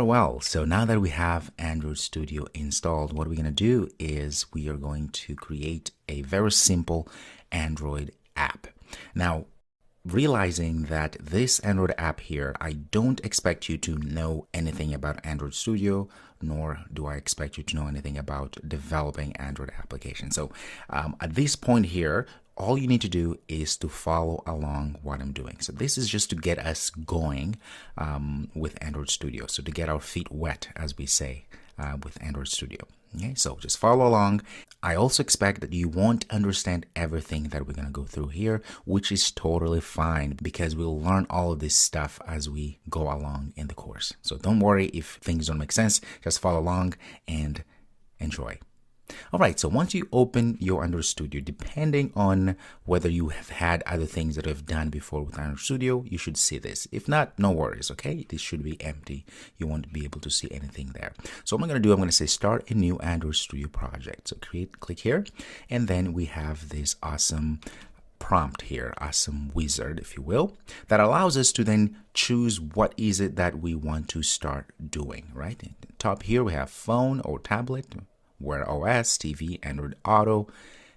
Well, so now that we have Android Studio installed, what we're going to do is we are going to create a very simple Android app. Now, realizing that this Android app here, I don't expect you to know anything about Android Studio, nor do I expect you to know anything about developing Android applications. So at this point here, all you need to do is to follow along what I'm doing. So this is just to get us going with Android Studio. So to get our feet wet, as we say, with Android Studio. Okay, so just follow along. I also expect that you won't understand everything that we're going to go through here, which is totally fine because we'll learn all of this stuff as we go along in the course. So don't worry if things don't make sense, just follow along and enjoy. All right, so once you open your Android Studio, depending on whether you have had other things that I've done before with Android Studio, you should see this. If not, no worries, okay? This should be empty. You won't be able to see anything there. So what I'm going to do, I'm going to say start a new Android Studio project. So click here, and then we have this awesome prompt here, awesome wizard, if you will, that allows us to then choose what is it that we want to start doing, right? At the top here, we have phone or tablet, Wear OS, TV, Android Auto,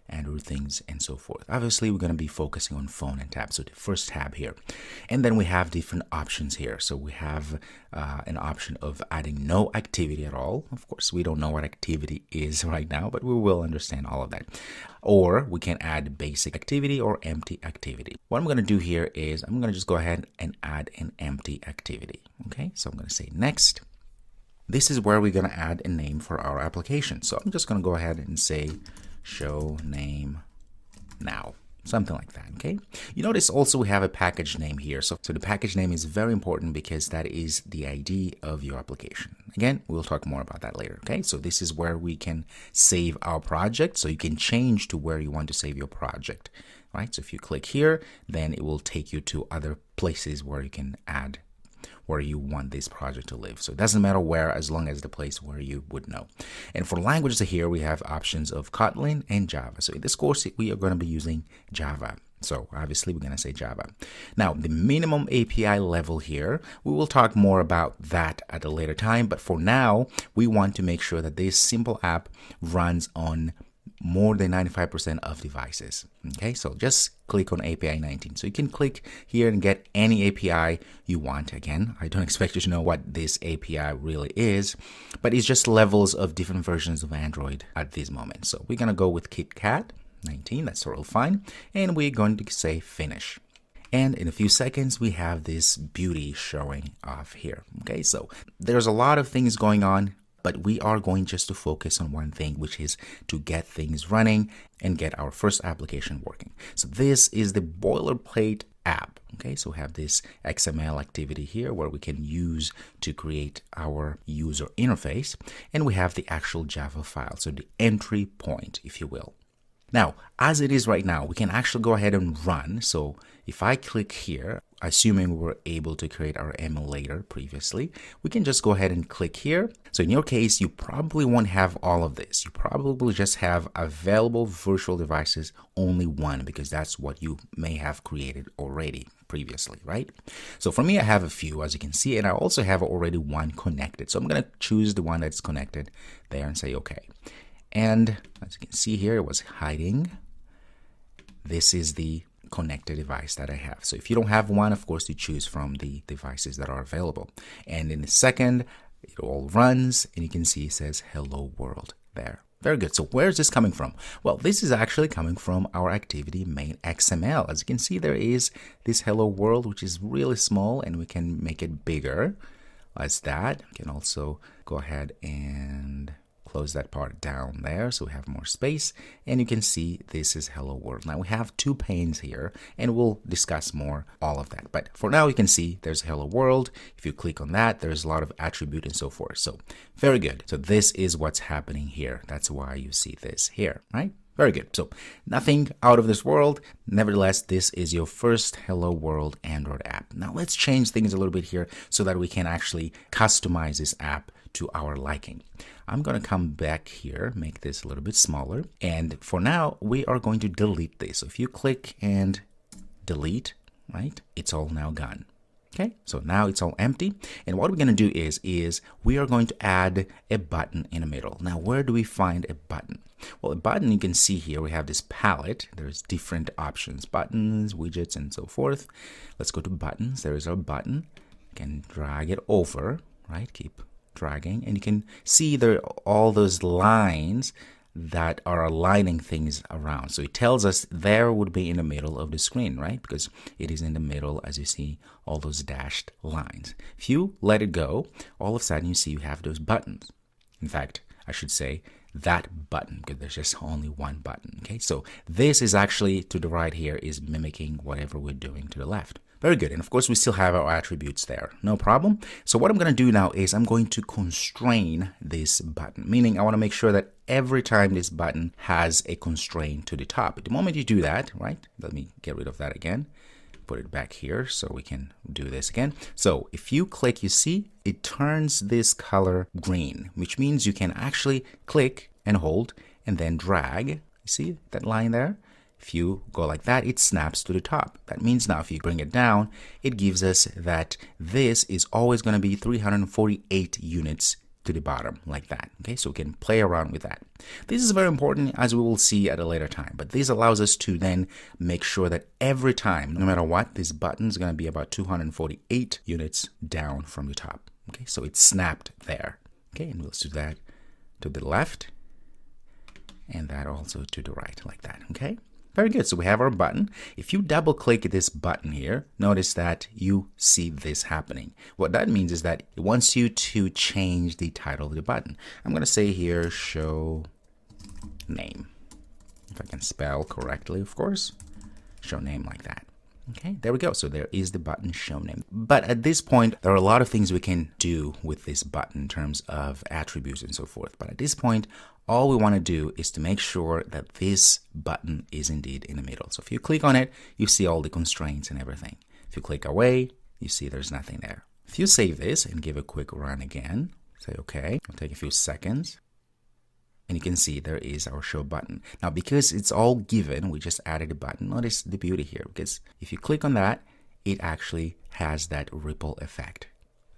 Android things, and so forth. Obviously, we're going to be focusing on phone and tab, so the first tab here. And then we have different options here. So we have an option of adding no activity at all. Of course, we don't know what activity is right now, but we will understand all of that. Or we can add basic activity or empty activity. What I'm going to do here is I'm going to just go ahead and add an empty activity. Okay, so I'm going to say next. This is where we're going to add a name for our application. So I'm just going to go ahead and say show name now, something like that. Okay. You notice also we have a package name here. So the package name is very important because that is the ID of your application. Again, we'll talk more about that later. Okay. So this is where we can save our project. So you can change to where you want to save your project. Right. So if you click here, then it will take you to other places where you can add where you want this project to live. So it doesn't matter where, as long as the place where you would know. And for languages here, we have options of Kotlin and Java. So in this course, we are going to be using Java. So obviously, we're going to say Java. Now, the minimum API level here, we will talk more about that at a later time. But for now, we want to make sure that this simple app runs on more than 95% of devices. Okay, so just click on API 19. So you can click here and get any API you want. Again, I don't expect you to know what this API really is, but it's just levels of different versions of Android at this moment. So we're going to go with KitKat 19. That's totally fine. And we're going to say finish. And in a few seconds, we have this beauty showing off here. Okay, so there's a lot of things going on, but we are going just to focus on one thing, which is to get things running and get our first application working. So this is the boilerplate app. Okay, so we have this XML activity here where we can use to create our user interface. And we have the actual Java file, so the entry point, if you will. Now, as it is right now, we can actually go ahead and run. So if I click here, assuming we were able to create our emulator previously, we can just go ahead and click here. So in your case, you probably won't have all of this. You probably just have available virtual devices, only one, because that's what you may have created already previously, right? So for me, I have a few, as you can see, and I also have already one connected. So I'm going to choose the one that's connected there and say, okay. And as you can see here, it was hiding. This is the connected device that I have. So if you don't have one, of course, you choose from the devices that are available. And in a second, it all runs and you can see it says hello world there. Very good. So where is this coming from? Well, this is actually coming from our activity main XML. As you can see, there is this hello world, which is really small, and we can make it bigger as that. We can also go ahead and close that part down there so we have more space, and you can see this is hello world. Now we have two panes here and we'll discuss more all of that, but for now you can see there's hello world. If you click on that, there's a lot of attribute and so forth. So very good. So this is what's happening here. That's why you see this here, right? Very good. So nothing out of this world. Nevertheless, this is your first hello world Android app. Now let's change things a little bit here so that we can actually customize this app to our liking. I'm going to come back here, make this a little bit smaller. And for now, we are going to delete this. So if you click and delete, right, it's all now gone. Okay, so now it's all empty. And what we're going to do is we are going to add a button in the middle. Now, where do we find a button? Well, a button, you can see here, we have this palette. There's different options, buttons, widgets, and so forth. Let's go to buttons. There is our button. You can drag it over, right? Keep dragging. And you can see there are all those lines that are aligning things around. So it tells us there would be in the middle of the screen, right? Because it is in the middle, as you see, all those dashed lines. If you let it go, all of a sudden you see you have those buttons. In fact, I should say that button, because there's just only one button. Okay, so this is actually to the right here is mimicking whatever we're doing to the left. Very good. And of course, we still have our attributes there. No problem. So what I'm going to do now is I'm going to constrain this button, meaning I want to make sure that every time this button has a constraint to the top. The moment you do that, right? Let me get rid of that again. Put it back here so we can do this again. So if you click, you see it turns this color green, which means you can actually click and hold and then drag. You see that line there? If you go like that, it snaps to the top. That means now if you bring it down, it gives us that this is always going to be 348 units to the bottom like that. Okay, so we can play around with that. This is very important, as we will see at a later time, but this allows us to then make sure that every time, no matter what, this button is going to be about 248 units down from the top. Okay, so it's snapped there. Okay, and let's do that to the left and that also to the right like that. Okay. Very good. So we have our button. If you double click this button here, notice that you see this happening. What that means is that it wants you to change the title of the button. I'm going to say here, show name. If I can spell correctly, of course, show name like that. Okay, there we go. So there is the button show name. But at this point, there are a lot of things we can do with this button in terms of attributes and so forth. But at this point, all we want to do is to make sure that this button is indeed in the middle. So if you click on it, you see all the constraints and everything. If you click away, you see there's nothing there. If you save this and give a quick run again, say okay, it'll take a few seconds. And you can see there is our show button. Now, because it's all given, we just added a button. Notice the beauty here, because if you click on that, it actually has that ripple effect.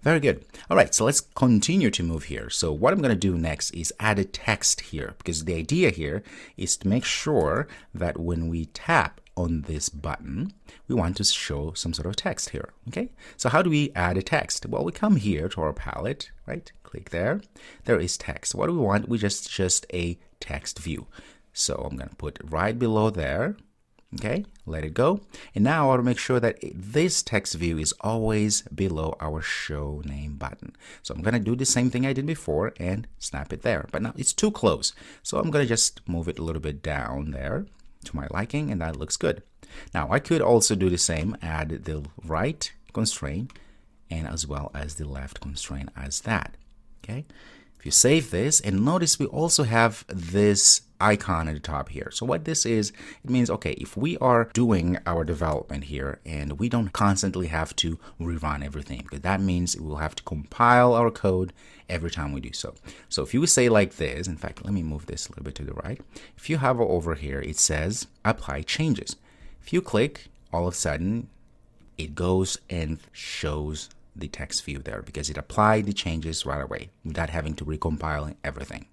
Very good. All right, so let's continue to move here. So what I'm going to do next is add a text here, because the idea here is to make sure that when we tap on this button, we want to show some sort of text here. Okay, so how do we add a text? Well, we come here to our palette, right? Click there. There is text. What do we want? We just a text view. So I'm going to put right below there. Okay, let it go. And now I want to make sure that this text view is always below our show name button. So I'm going to do the same thing I did before and snap it there. But now it's too close. So I'm going to just move it a little bit down there to my liking, and that looks good. Now I could also do the same, add the right constraint and as well as the left constraint as that. Okay, if you save this, and notice we also have this icon at the top here. So what this is, it means, okay, if we are doing our development here and we don't constantly have to rerun everything, because that means we'll have to compile our code every time we do so. So if you say like this, in fact, let me move this a little bit to the right. If you hover over here, it says apply changes. If you click, all of a sudden it goes and shows the text view there because it applied the changes right away without having to recompile everything.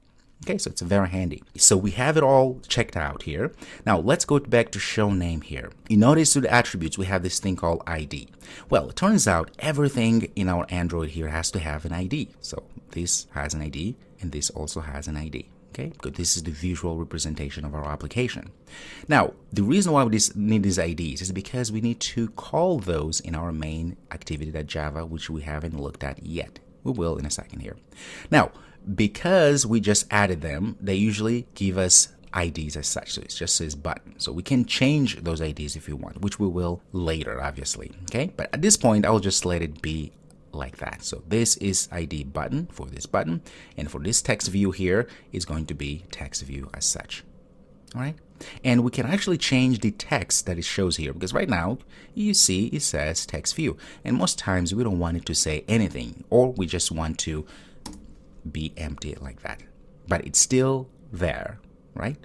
Okay, so it's very handy. So we have it all checked out here. Now let's go back to show name here. You notice to the attributes, we have this thing called ID. Well, it turns out everything in our Android here has to have an ID. So this has an ID and this also has an ID. Okay, because this is the visual representation of our application. Now, the reason why we need these IDs is because we need to call those in our main activity.java, which we haven't looked at yet. We will in a second here. Now, because we just added them, they usually give us IDs as such. So it just says button. So we can change those IDs if you want, which we will later, obviously. Okay, but at this point, I'll just let it be like that. So this is ID button for this button, and for this text view here is going to be text view as such. All right, and we can actually change the text that it shows here, because right now you see it says text view, and most times we don't want it to say anything, or we just want to be empty like that, but it's still there, right?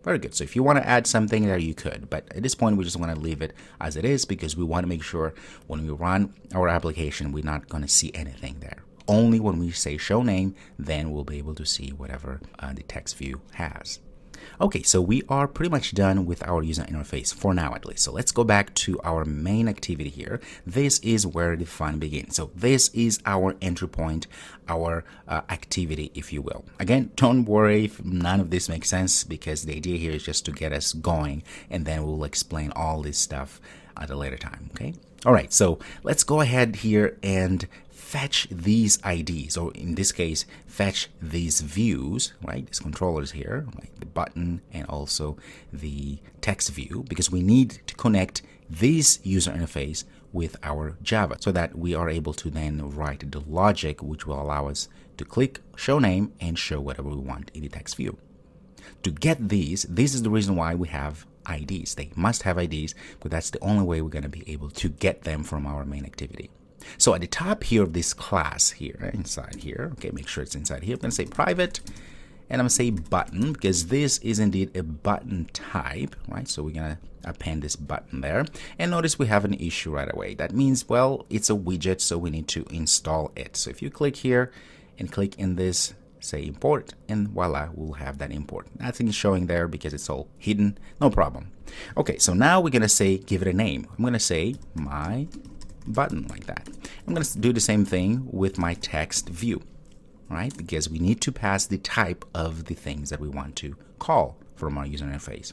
Very good. So if you want to add something there, you could. But at this point, we just want to leave it as it is because we want to make sure when we run our application, we're not going to see anything there. Only when we say show name, then we'll be able to see whatever the text view has. Okay, so we are pretty much done with our user interface for now at least. So let's go back to our main activity here. This is where the fun begins. So this is our entry point, our activity, if you will. Again, don't worry if none of this makes sense because the idea here is just to get us going and then we'll explain all this stuff at a later time, okay? All right, so let's go ahead here and fetch these IDs, or in this case, fetch these views, right? These controllers here, like the button and also the text view, because we need to connect this user interface with our Java so that we are able to then write the logic which will allow us to click show name and show whatever we want in the text view. To get these, this is the reason why we have IDs. They must have IDs, but that's the only way we're going to be able to get them from our main activity. So at the top here of this class here, inside here, okay, make sure it's inside here. I'm going to say private, and I'm going to say button, because this is indeed a button type, right? So we're going to append this button there. And notice we have an issue right away. That means, well, it's a widget, so we need to install it. So if you click here and click in this, say import, and voila, we'll have that import. Nothing is showing there because it's all hidden. No problem. Okay, so now we're going to say, give it a name. I'm going to say my button, like that. I'm going to do the same thing with my text view, right? Because we need to pass the type of the things that we want to call from our user interface.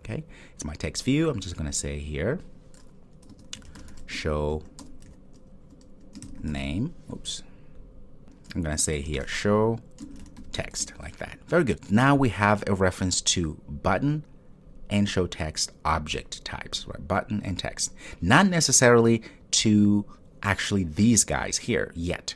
Okay, it's my text view. I'm just going to say here, show name. Oops. I'm going to say here, show text, like that. Very good. Now we have a reference to button and show text object types, right? Button and text. Not necessarily to actually these guys here yet.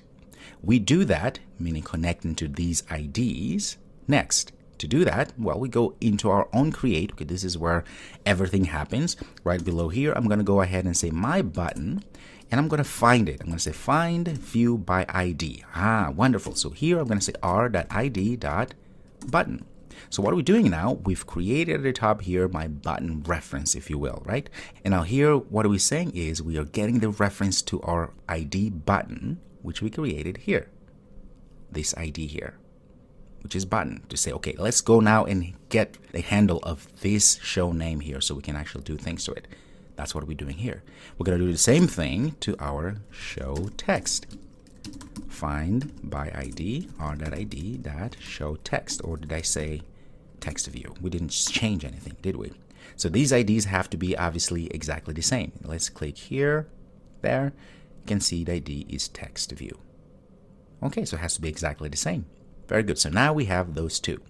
We do that, meaning connecting to these IDs next. To do that, well, we go into our own create. Okay, this is where everything happens. Right below here, I'm going to go ahead and say my button, and I'm going to find it. I'm going to say find view by ID. Ah, wonderful. So here I'm going to say r.id.button. So what are we doing now? We've created at the top here my button reference, if you will, right? And now here, what are we saying is we are getting the reference to our ID button, which we created here. This ID here, which is button, to say, okay, let's go now and get the handle of this show name here so we can actually do things to it. That's what we're doing here. We're going to do the same thing to our show text. Find by ID, r.id.show text, or did I say text view? We didn't change anything, did we? So these IDs have to be obviously exactly the same. Let's click here, there. You can see the ID is text view. Okay, so it has to be exactly the same. Very good. So now we have those two.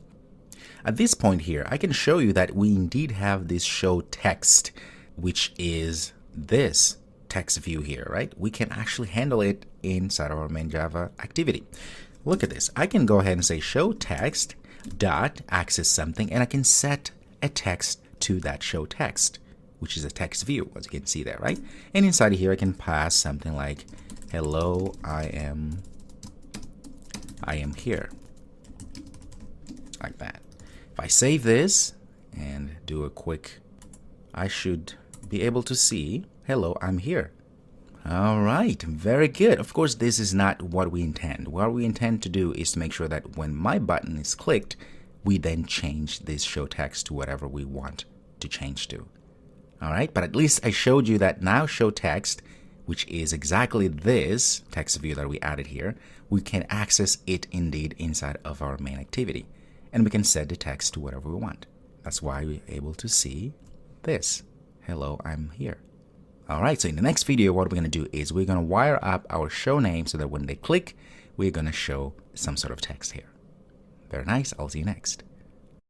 At this point here, I can show you that we indeed have this show text, which is this text view here, right? We can actually handle it inside our main Java activity. Look at this. I can go ahead and say show text dot access something, and I can set a text to that show text, which is a text view, as you can see there, right? And inside here, I can pass something like, hello, I am here, like that. If I save this and do a quick, I should be able to see, hello, I'm here. All right, very good. Of course, this is not what we intend. What we intend to do is to make sure that when my button is clicked, we then change this show text to whatever we want to change to. All right, but at least I showed you that now show text, which is exactly this text view that we added here, we can access it indeed inside of our main activity. And we can set the text to whatever we want. That's why we're able to see this. Hello, I'm here. All right, so in the next video, what we're going to do is we're going to wire up our show name so that when they click, we're going to show some sort of text here. Very nice. I'll see you next.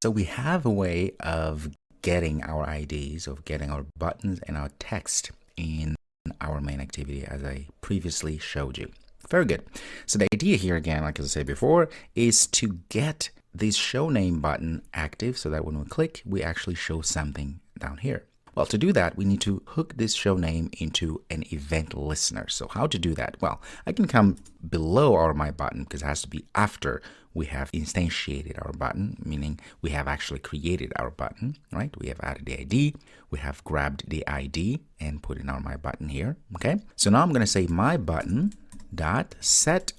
So we have a way of getting our IDs, of getting our buttons and our text in our main activity, as I previously showed you. Very good. So the idea here, again, like I said before, is to get this show name button active so that when we click, we actually show something down here. Well, to do that, we need to hook this show name into an event listener. So how to do that? Well, I can come below our My Button because it has to be after we have instantiated our button, meaning we have actually created our button, right? We have added the ID, we have grabbed the ID and put in our My Button here, okay? So now I'm going to say My Button dot set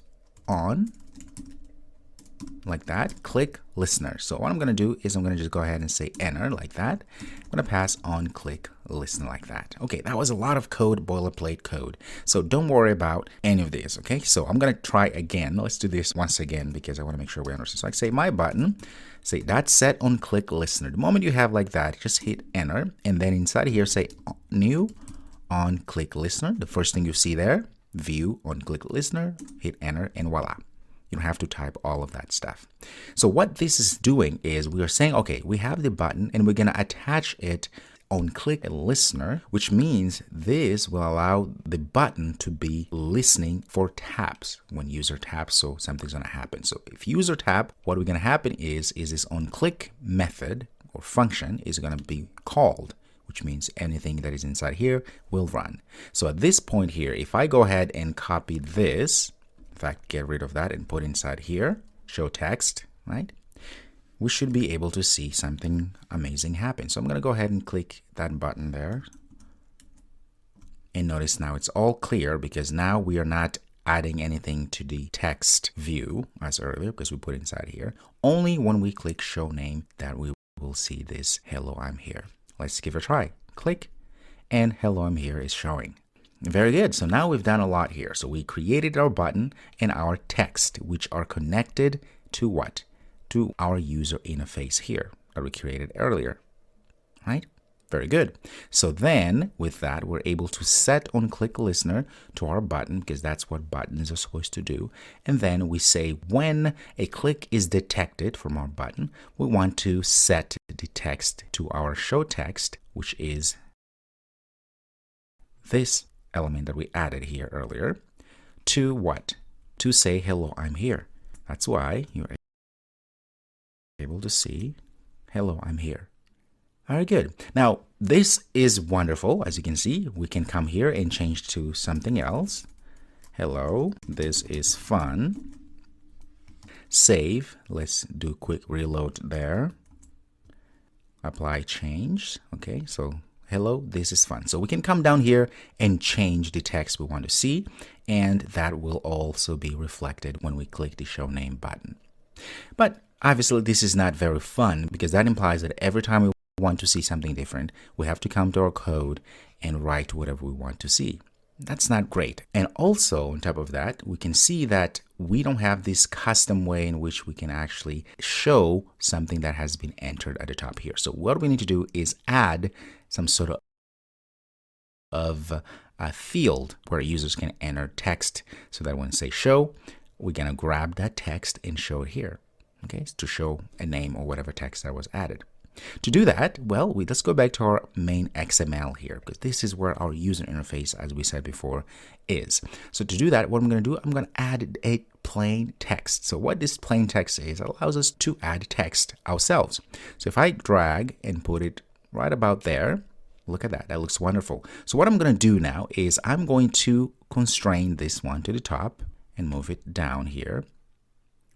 on, like that, click listener. So what I'm going to do is I'm going to just go ahead and say enter like that. I'm going to pass on click listener like that. Okay, that was a lot of code, boilerplate code. So don't worry about any of this, okay? So I'm going to try again. Let's do this once again because I want to make sure we understand. So I say My Button, say dot set on click listener. The moment you have like that, just hit enter. And then inside here, say new on click listener. The first thing you see there, view on click listener, hit enter, and voila. You don't have to type all of that stuff. So what this is doing is we are saying, okay, we have the button and we're going to attach it on click listener, which means this will allow the button to be listening for taps when user taps. So something's going to happen. So if user tap, what we're going to happen is this on click method or function is going to be called, which means anything that is inside here will run. So at this point here, if I go ahead and copy this, in fact, get rid of that and put inside here, show text, right? We should be able to see something amazing happen. So I'm going to go ahead and click that button there. And notice now it's all clear because now we are not adding anything to the text view as earlier because we put inside here. Only when we click show name that we will see this hello, I'm here. Let's give it a try. Click and hello, I'm here is showing. Very good. So now we've done a lot here. So we created our button and our text, which are connected to what? To our user interface here that we created earlier, right? Very good. So then with that, we're able to set on click listener to our button because that's what buttons are supposed to do. And then we say when a click is detected from our button, we want to set the text to our show text, which is this element that we added here earlier, to what? To say hello, I'm here. That's why you're able to see hello, I'm here. Very good. Now this is wonderful. As you can see, we can come here and change to something else. Hello, this is fun. Save. Let's do a quick reload there. Apply change. Okay, so hello, this is fun. So we can come down here and change the text we want to see, and that will also be reflected when we click the show name button. But obviously this is not very fun because that implies that every time we want to see something different, we have to come to our code and write whatever we want to see. That's not great. And also on top of that, we can see that we don't have this custom way in which we can actually show something that has been entered at the top here. So what we need to do is add some sort of a field where users can enter text so that when say show, we're going to grab that text and show it here. Okay, to show a name or whatever text that was added. To do that, well, let's go back to our main XML here because this is where our user interface, as we said before, is. So to do that, what I'm going to do, I'm going to add a plain text. So what this plain text is, it allows us to add text ourselves. So if I drag and put it right about there, look at that. That looks wonderful. So what I'm going to do now is I'm going to constrain this one to the top and move it down here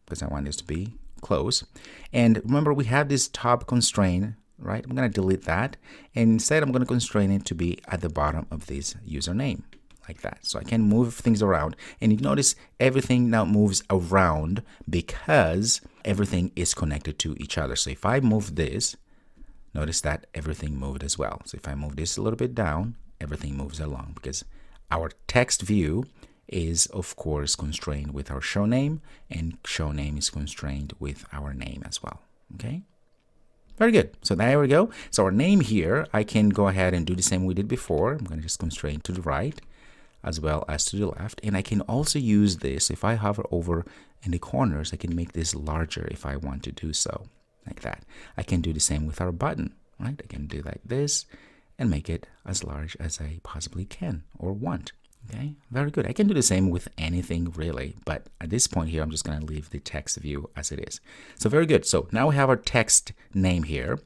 because I want this to be close. And remember, we have this top constraint, right? I'm going to delete that. And instead, I'm going to constrain it to be at the bottom of this username like that. So I can move things around. And you notice everything now moves around because everything is connected to each other. So if I move this, notice that everything moved as well. So if I move this a little bit down, everything moves along because our text view is of course constrained with our show name, and show name is constrained with our name as well. Okay, very good. So there we go. So our name here, I can go ahead and do the same we did before. I'm going to just constrain to the right as well as to the left, and I can also use this if I hover over in the corners. I can make this larger if I want to do so, like that. I can do the same with our button, right? I can do like this and make it as large as I possibly can or want. Okay, very good. I can do the same with anything really, but at this point here, I'm just going to leave the text view as it is. So very good. So now we have our text name here,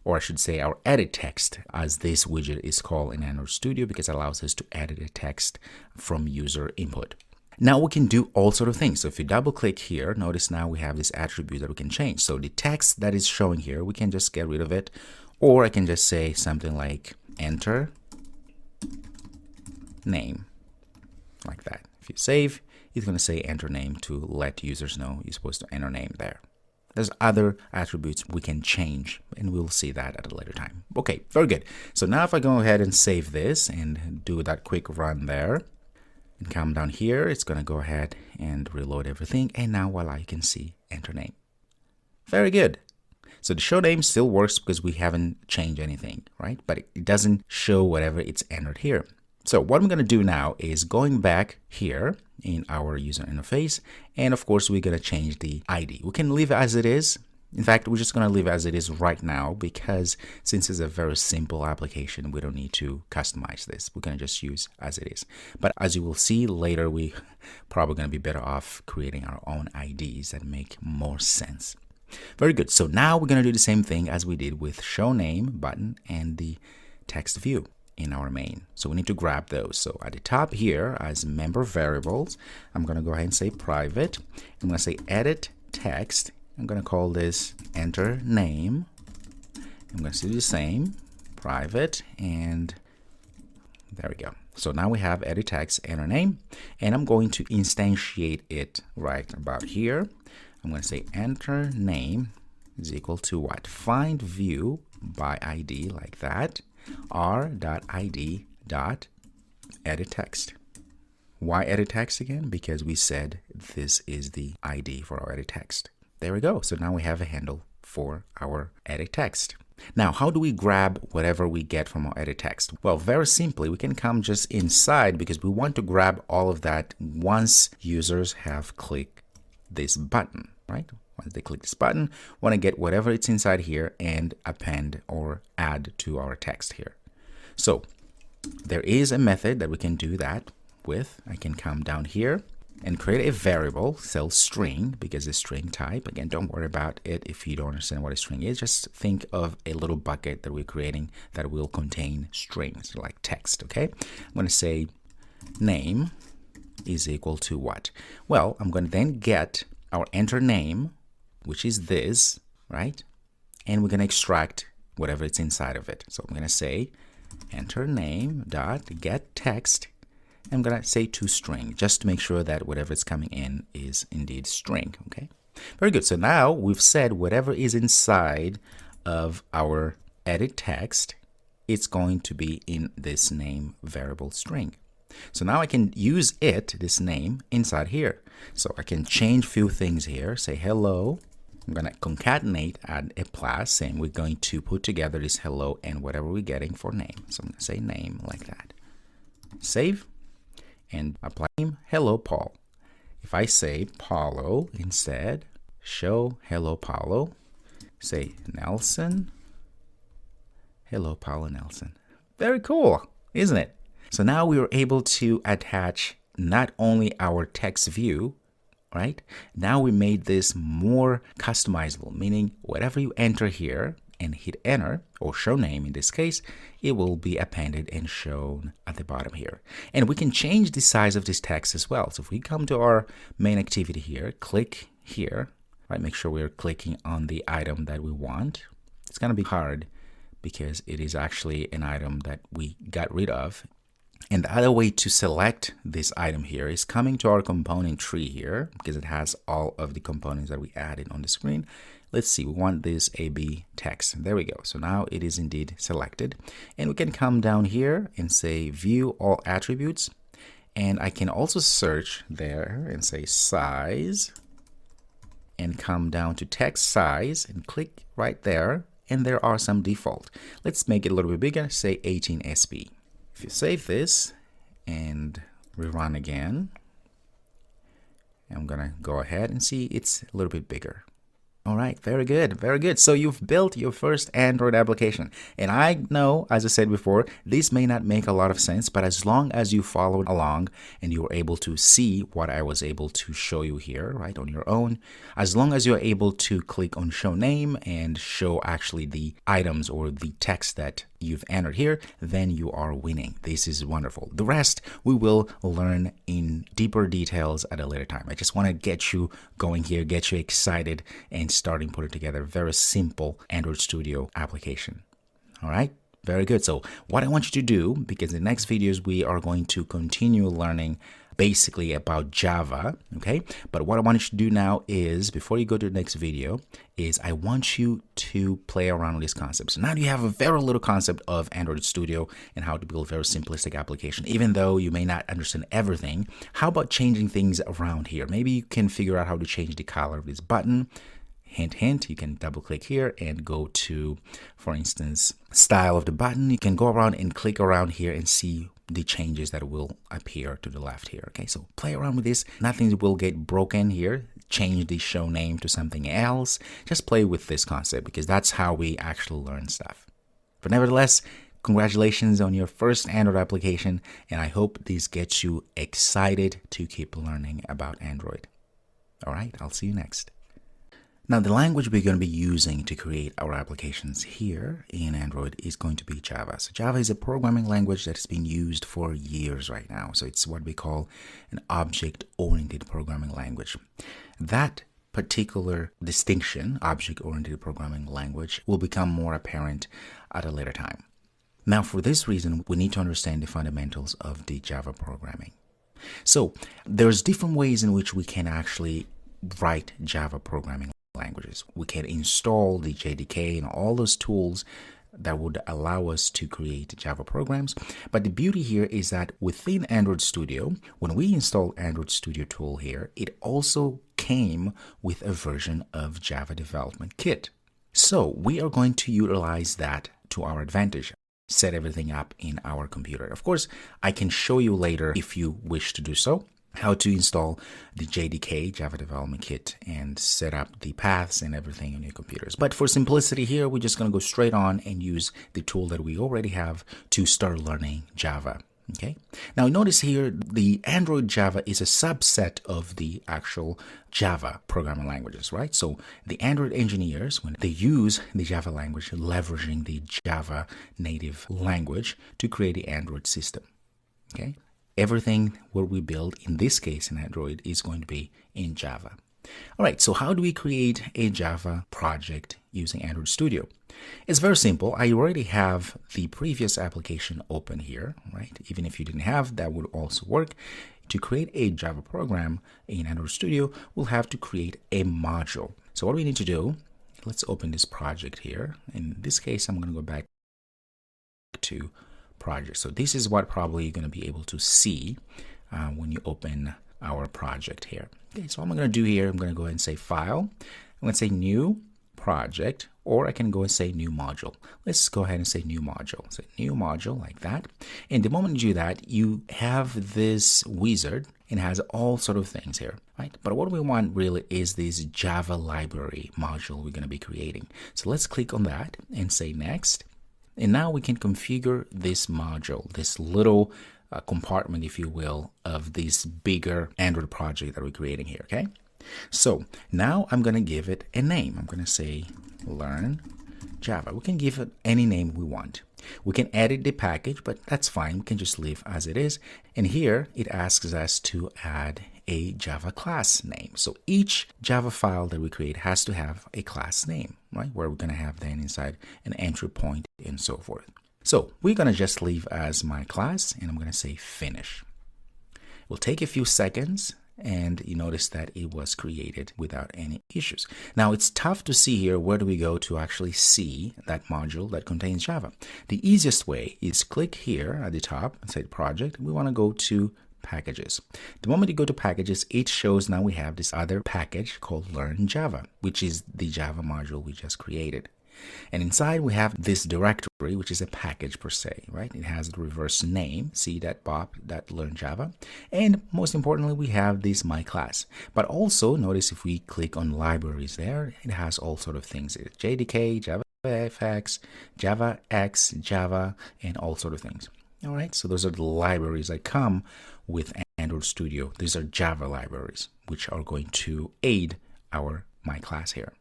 or I should say our edit text, as this widget is called in Android Studio, because it allows us to edit a text from user input. Now we can do all sort of things. So if you double click here, notice now we have this attribute that we can change. So the text that is showing here, we can just get rid of it, or I can just say something like enter name, like that. If you save, it's going to say enter name to let users know you're supposed to enter name there. There's other attributes we can change, and we'll see that at a later time. Okay, very good. So now if I go ahead and save this and do that quick run there, and come down here, it's going to go ahead and reload everything. And now voila, you can see enter name. Very good. So the show name still works because we haven't changed anything, right? But it doesn't show whatever it's entered here. So what I'm going to do now is going back here in our user interface. And of course, we're going to change the ID. We can leave it as it is. In fact, we're just going to leave it as it is right now, because since it's a very simple application, we don't need to customize this. We're going to just use as it is. But as you will see later, we probably going to be better off creating our own IDs that make more sense. Very good. So now we're going to do the same thing as we did with show name button and the text view in our main. So we need to grab those. So at the top here as member variables, I'm going to go ahead and say private. I'm going to say edit text. I'm going to call this enter name. I'm going to do the same, private, and there we go. So now we have edit text, enter name, and I'm going to instantiate it right about here. I'm going to say enter name is equal to what? Find view by ID, like that, r.id dot edit text. Why edit text again? Because we said this is the ID for our edit text. There we go. So now we have a handle for our edit text. Now, how do we grab whatever we get from our edit text? Well, very simply, we can come just inside, because we want to grab all of that once users have clicked this button, right? Once they click this button, want to get whatever it's inside here and append or add to our text here. So there is a method that we can do that with. I can come down here and create a variable, cell string, because it's string type. Again, don't worry about it if you don't understand what a string is. Just think of a little bucket that we're creating that will contain strings like text, okay? I'm going to say name is equal to what? Well, I'm going to then get our enter name, which is this, right? And we're going to extract whatever it's inside of it. So I'm going to say enter name dot get text. I'm going to say toString, just to make sure that whatever is coming in is indeed string, okay? Very good. So now we've said whatever is inside of our edit text, it's going to be in this name variable string. So now I can use this name, inside here. So I can change a few things here, say hello. I'm going to concatenate, add a plus, saying we're going to put together this hello and whatever we're getting for name. So I'm going to say name like that. Save. And apply name, hello Paul. If I say Paulo instead, show hello Paulo, say Nelson, hello Paulo Nelson. Very cool, isn't it? So now we were able to attach not only our text view, right? Now we made this more customizable, meaning whatever you enter here and hit enter, or show name in this case, it will be appended and shown at the bottom here. And we can change the size of this text as well. So if we come to our main activity here, click here, right? Make sure we're clicking on the item that we want. It's going to be hard because it is actually an item that we got rid of. And the other way to select this item here is coming to our component tree here, because it has all of the components that we added on the screen. Let's see, we want this AB text. There we go. So now it is indeed selected. And we can come down here and say view all attributes. And I can also search there and say size and come down to text size and click right there. And there are some default. Let's make it a little bit bigger, say 18 SB. If you save this and rerun again, I'm gonna go ahead and see it's a little bit bigger. All right, very good, very good. So you've built your first Android application. And I know, as I said before, this may not make a lot of sense, but as long as you followed along and you were able to see what I was able to show you here, right, on your own, as long as you're able to click on show name and show actually the items or the text that you've entered here, then you are winning. This is wonderful. The rest we will learn in deeper details at a later time. I just want to get you going here, get you excited, and starting putting together a very simple Android Studio application. All right. Very good. So what I want you to do, because in the next videos we are going to continue learning basically about Java, okay? But what I want you to do now is, before you go to the next video, is I want you to play around with these concepts. Now you have a very little concept of Android Studio and how to build a very simplistic application. Even though you may not understand everything, how about changing things around here? Maybe you can figure out how to change the color of this button. Hint, hint, you can double click here and go to, for instance, style of the button. You can go around and click around here and see the changes that will appear to the left here. Okay, so play around with this. Nothing will get broken here. Change the show name to something else. Just play with this concept, because that's how we actually learn stuff. But nevertheless, congratulations on your first Android application, and I hope this gets you excited to keep learning about Android. All right, I'll see you next. Now, the language we're going to be using to create our applications here in Android is going to be Java. So Java is a programming language that has been used for years right now. So it's what we call an object-oriented programming language. That particular distinction, object-oriented programming language, will become more apparent at a later time. Now, for this reason, we need to understand the fundamentals of the Java programming. So there's different ways in which we can actually write Java programming languages. We can install the JDK and all those tools that would allow us to create Java programs. But the beauty here is that within Android Studio, when we install Android Studio tool here, it also came with a version of Java Development Kit. So we are going to utilize that to our advantage. Set everything up in our computer. Of course, I can show you later, if you wish to do so, how to install the JDK, Java Development Kit, and set up the paths and everything on your computers. But for simplicity here, we're just going to go straight on and use the tool that we already have to start learning Java. Okay. Now notice here, the Android Java is a subset of the actual Java programming languages, right? So the Android engineers, when they use the Java language, leveraging the Java native language to create the Android system. Okay. Everything what we build in this case in Android is going to be in Java. All right, so how do we create a Java project using Android Studio? It's very simple. I already have the previous application open here, right? Even if you didn't have, that would also work. To create a Java program in Android Studio, we'll have to create a module. So what we need to do, let's open this project here. In this case, I'm going to go back to project. So this is what probably you're going to be able to see when you open our project here. Okay, so what I'm going to do here, I'm going to go ahead and say file. I'm going to say new project, or I can go and say new module. Let's go ahead and say new module. So new module like that. And the moment you do that, you have this wizard and has all sort of things here, right? But what we want really is this Java library module we're going to be creating. So let's click on that and say next. And now we can configure this module, this little compartment, if you will, of this bigger Android project that we're creating here, okay? So now I'm going to give it a name. I'm going to say learn Java. We can give it any name we want. We can edit the package, but that's fine. We can just leave as it is. And here it asks us to add a Java class name. So each Java file that we create has to have a class name, right? Where we're going to have then inside an entry point and so forth. So we're going to just leave as my class, and I'm going to say finish. It will take a few seconds, and you notice that it was created without any issues. Now it's tough to see here, where do we go to actually see that module that contains Java? The easiest way is click here at the top and say project. We want to go to packages. The moment you go to packages, it shows now we have this other package called learn Java, which is the Java module we just created. And inside we have this directory, which is a package per se, right? It has the reverse name, c.bop.learnjava. And most importantly, we have this my class. But also notice if we click on libraries there, it has all sort of things. It's JDK, JavaFX, JavaX, Java, and all sort of things. All right, so those are the libraries that come with Android Studio. These are Java libraries, which are going to aid our my class here.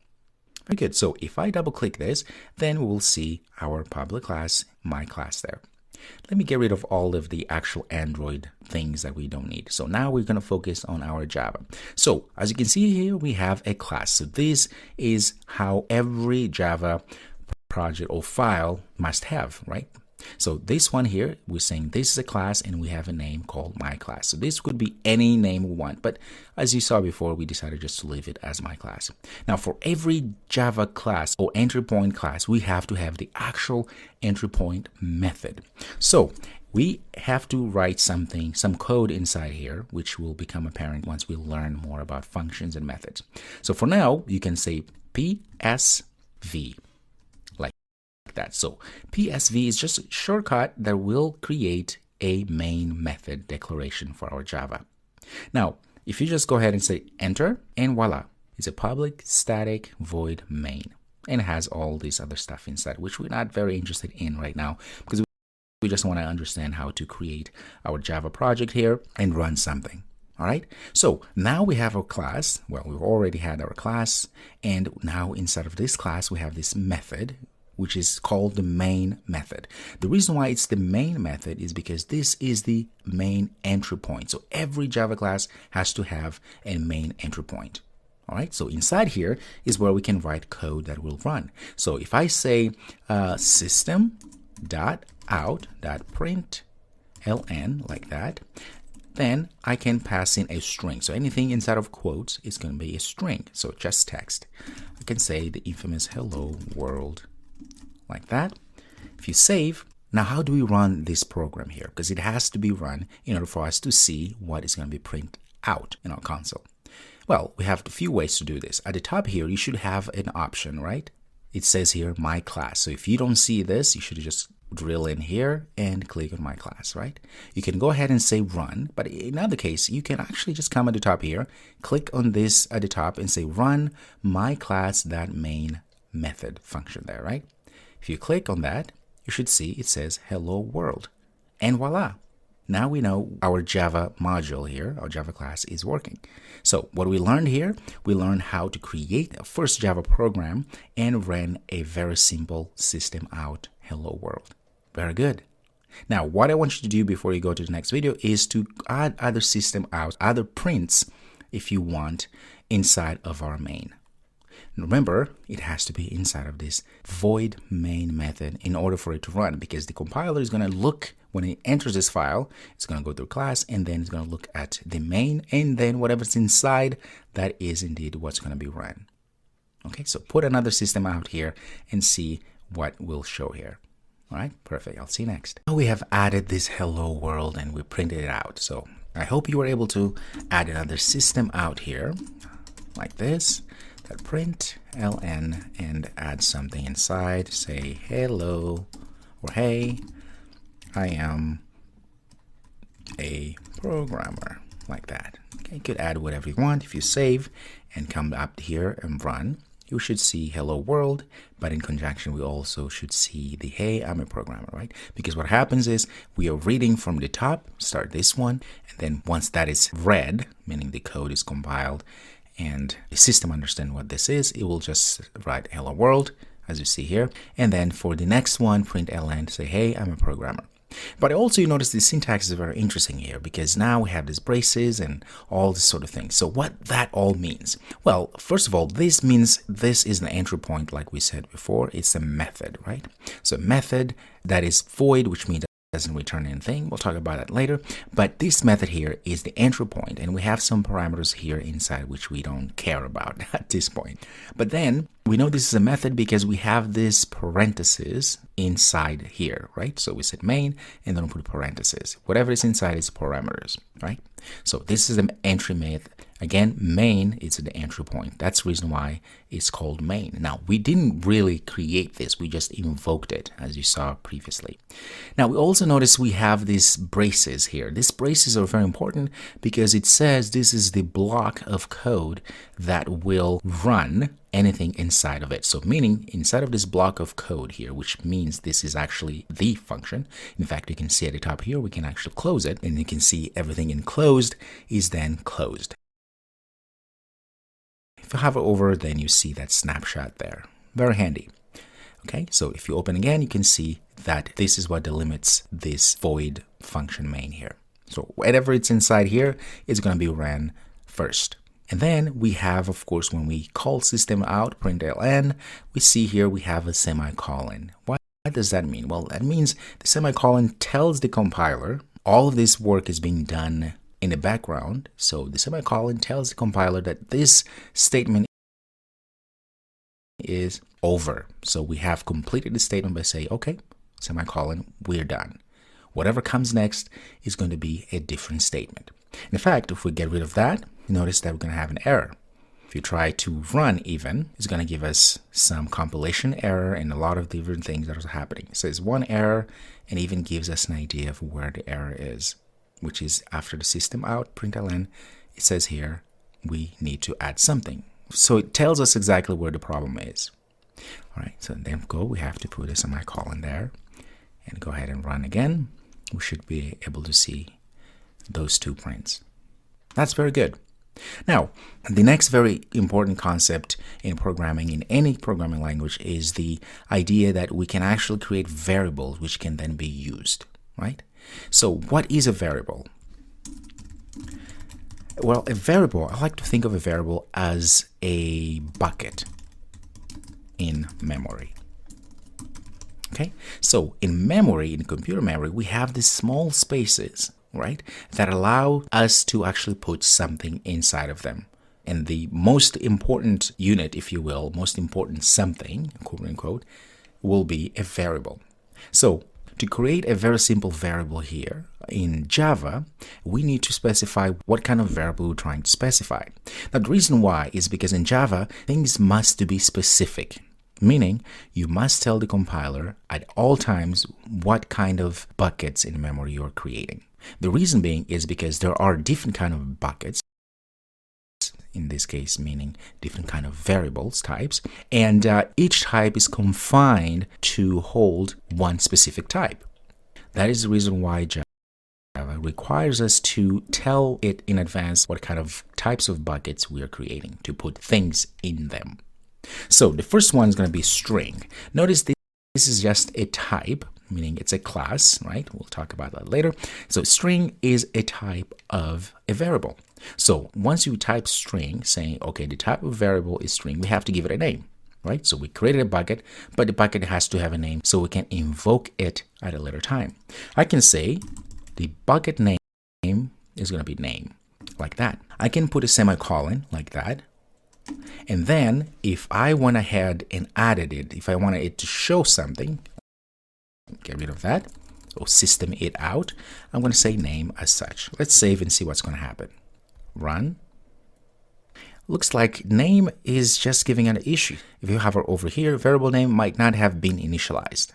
Very good. So if I double click this, then we'll see our public class, my class there. Let me get rid of all of the actual Android things that we don't need. So now we're going to focus on our Java. So as you can see here, we have a class. So this is how every Java project or file must have, right? So this one here, we're saying this is a class and we have a name called my class. So this could be any name we want, but as you saw before, we decided just to leave it as my class. Now for every Java class or entry point class, we have to have the actual entry point method. So we have to write something, some code inside here, which will become apparent once we learn more about functions and methods. So for now, you can say PSV. That. So PSV is just a shortcut that will create a main method declaration for our Java. Now, if you just go ahead and say enter, and voila, it's a public static void main, and it has all this other stuff inside, which we're not very interested in right now because we just want to understand how to create our Java project here and run something. All right, so now we have our class. Well, we've already had our class, and now inside of this class we have this method, which is called the main method. The reason why it's the main method is because this is the main entry point. So every Java class has to have a main entry point. All right, so inside here is where we can write code that will run. So if I say system.out.println like that, then I can pass in a string. So anything inside of quotes is going to be a string. So just text. I can say the infamous hello world like that. If you save, now how do we run this program here? Because it has to be run in order for us to see what is going to be printed out in our console. Well, we have a few ways to do this. At the top here, you should have an option, right? It says here, my class. So if you don't see this, you should just drill in here and click on my class, right? You can go ahead and say run, but in other case, you can actually just come at the top here, click on this at the top and say run my class that main method function there, right? If you click on that, you should see it says hello world, and voila. Now we know our Java module here, our Java class is working. So what we learned here, we learned how to create a first Java program and run a very simple system out hello world. Very good. Now what I want you to do before you go to the next video is to add other system out, other prints if you want inside of our main. Remember, it has to be inside of this void main method in order for it to run, because the compiler is going to look, when it enters this file, it's going to go through class and then it's going to look at the main, and then whatever's inside, that is indeed what's going to be run. Okay, so put another system out here and see what will show here. All right, perfect. I'll see you next. Now we have added this hello world and we printed it out. So I hope you were able to add another system out here like this. Print ln and add something inside, say hello or hey, I am a programmer, like that. Okay, you could add whatever you want. If you save and come up here and run, you should see hello world, but in conjunction we also should see the hey, I'm a programmer, right? Because what happens is we are reading from the top, start this one, and then once that is read, meaning the code is compiled and the system understands what this is, it will just write hello world, as you see here. And then for the next one, print ln, say, hey, I'm a programmer. But also you notice the syntax is very interesting here, because now we have these braces and all this sort of thing. So what that all means? Well, first of all, this means this is the entry point, like we said before. It's a method, right? So a method that is void, which means doesn't return anything. We'll talk about that later. But this method here is the entry point, and we have some parameters here inside which we don't care about at this point. But then we know this is a method because we have this parenthesis inside here, right? So we said main and then we put parentheses. Whatever is inside is parameters, right? So this is the entry Again, main is the entry point. That's the reason why it's called main. Now, we didn't really create this. We just invoked it, as you saw previously. Now, we also notice we have these braces here. These braces are very important because it says this is the block of code that will run anything inside of it. So meaning inside of this block of code here, which means this is actually the function. In fact, you can see at the top here, we can actually close it, and you can see everything enclosed is then closed. If you hover over, then you see that snapshot there. Very handy. Okay, so if you open again, you can see that this is what delimits this void function main here. So whatever it's inside here is going to be ran first. And then we have, of course, when we call system out, println, we see here we have a semicolon. What does that mean? Well, that means the semicolon tells the compiler all of this work is being done in the background. So the semicolon tells the compiler that this statement is over. So we have completed the statement by saying, okay, semicolon, we're done. Whatever comes next is going to be a different statement. In fact, if we get rid of that, notice that we're going to have an error. If you try to run even, it's going to give us some compilation error and a lot of different things that are happening. It says one error and even gives us an idea of where the error is, which is after the system out, println, it says here, we need to add something. So it tells us exactly where the problem is. All right, so then we have to put a semicolon there and go ahead and run again. We should be able to see those two prints. That's very good. Now, the next very important concept in programming, in any programming language, is the idea that we can actually create variables which can then be used, right? So what is a variable? Well, a variable, I like to think of a variable as a bucket in memory. Okay, so in memory, in computer memory, we have these small spaces, right, that allow us to actually put something inside of them. And the most important unit, if you will, most important something, quote unquote, will be a variable. So to create a very simple variable here in Java, we need to specify what kind of variable we're trying to specify. Now, the reason why is because in Java, things must be specific. Meaning, you must tell the compiler at all times what kind of buckets in memory you're creating. The reason being is because there are different kind of buckets, in this case meaning different kind of variables types, and each type is confined to hold one specific type. That is the reason why Java requires us to tell it in advance what kind of types of buckets we are creating to put things in them. So the first one is going to be string. Notice this is just a type, meaning it's a class, right? We'll talk about that later. So string is a type of a variable. So once you type string, saying, okay, the type of variable is string, we have to give it a name, right? So we created a bucket, but the bucket has to have a name so we can invoke it at a later time. I can say the bucket name is going to be name, like that. I can put a semicolon like that. And then if I went ahead and added it, if I wanted it to show something, get rid of that, or system it out, I'm going to say name as such. Let's save and see what's going to happen. Run. Looks like name is just giving an issue. If you hover over here, variable name might not have been initialized.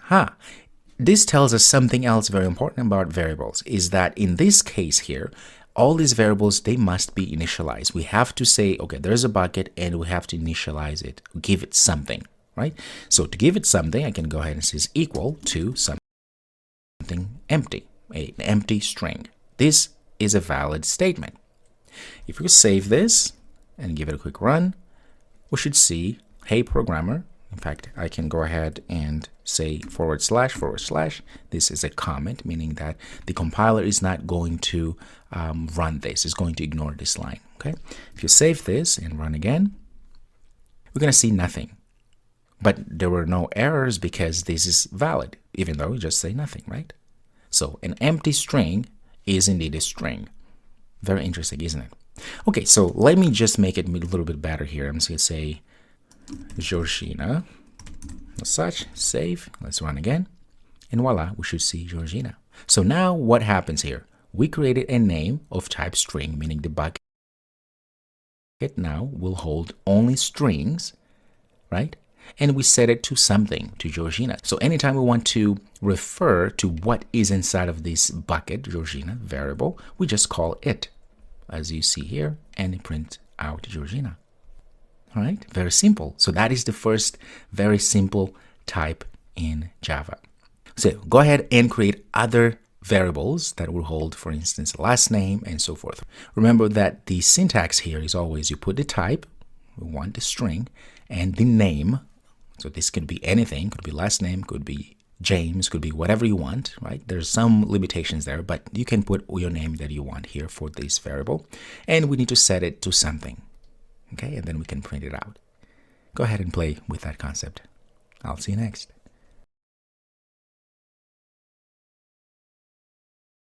This tells us something else very important about variables, is that in this case here, all these variables, they must be initialized. We have to say, okay, there's a bucket and we have to initialize it, give it something, right? So to give it something, I can go ahead and say is equal to something empty, an empty string. This is a valid statement. If we save this and give it a quick run, we should see, hey programmer. In fact, I can go ahead and say // this is a comment, meaning that the compiler is not going to run this, it's going to ignore this line. Okay, if you save this and run again, we're going to see nothing. But there were no errors because this is valid, even though we just say nothing, right? So an empty string is indeed a string. Very interesting, isn't it? Okay, so let me just make it a little bit better here. I'm just going to say Georgina, as such, save, let's run again, and voila, we should see Georgina. So now what happens here? We created a name of type string, meaning the bucket It now will hold only strings, right? And we set it to something, to Georgina. So anytime we want to refer to what is inside of this bucket, Georgina variable, we just call it, as you see here, and print out Georgina. All right, very simple. So that is the first very simple type in Java. So go ahead and create other variables that will hold, for instance, last name and so forth. Remember that the syntax here is always you put the type, we want the string, and the name. So this could be anything, could be last name, could be James, could be whatever you want, right? There's some limitations there, but you can put your name that you want here for this variable. And we need to set it to something, okay? And then we can print it out. Go ahead and play with that concept. I'll see you next.